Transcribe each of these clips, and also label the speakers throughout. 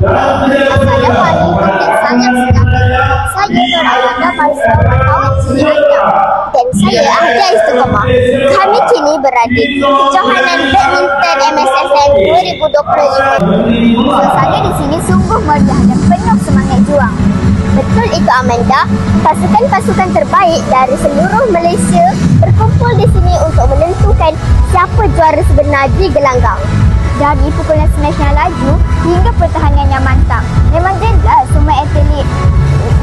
Speaker 1: Assalamualaikum dan salam sejahtera. Saya Nur Amanda Marisa, wartawan Cili Anda. Dan saya Ahdia Istiqomah. Kami kini berada di kejohanan badminton MSSM 2025. Suasana di sini sungguh meriah dan penuh semangat juang. Betul itu Amanda, pasukan-pasukan terbaik dari seluruh Malaysia berkumpul di sini untuk menentukan siapa juara sebenar di gelanggang. Dari pukulan smash yang laju hingga pertahanan yang mantap, memang jelas semua atlet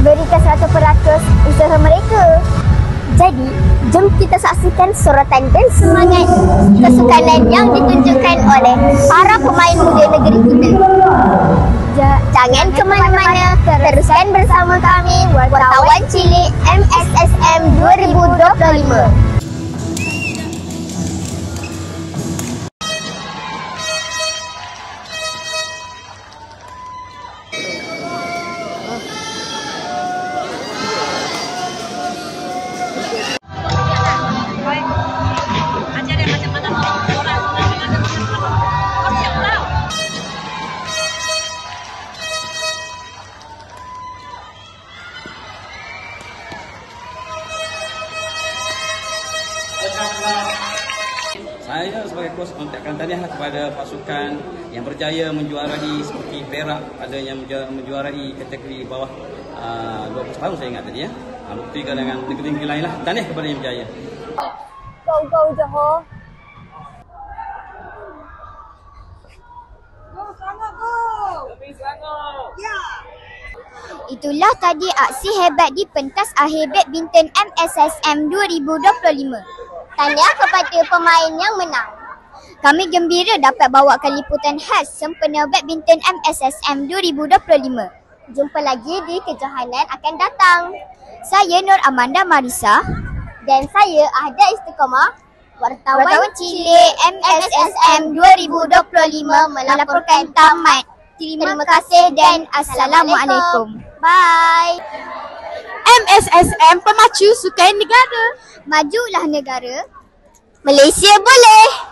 Speaker 1: berikan 100% usaha mereka. Jadi, jom kita saksikan sorotan dan semangat kesukanan yang ditunjukkan oleh para pemain muda negeri kita. Jangan ke mana-mana, teruskan bersama kami wartawan Cilik MSSM 2025.
Speaker 2: Saya sebagai kos mengucapkan tahniah kepada pasukan yang berjaya menjuarai seperti Perak, ada yang menjuarai kategori bawah 20 tahun saya ingat tadi ya. Buktikan dengan negeri-negeri lain lah. Tahniah kepada yang berjaya.
Speaker 1: Go Johor.
Speaker 3: Go Selangor go. Demi Selangor. Ya.
Speaker 1: Itulah tadi aksi hebat di pentas akhir badminton MSSM 2025. Tahniah kepada pemain yang menang. Kami gembira dapat bawakan liputan khas sempena badminton MSSM 2025. Jumpa lagi di kejohanan akan datang. Saya Nur Amanda Marisa dan saya Ahdia Istiqomah, wartawan Cilik MSSM 2025 melaporkan tamat. Terima kasih dan Assalamualaikum. Bye.
Speaker 3: MSSM pemacu sukan negara.
Speaker 1: Majulah negara. Malaysia boleh.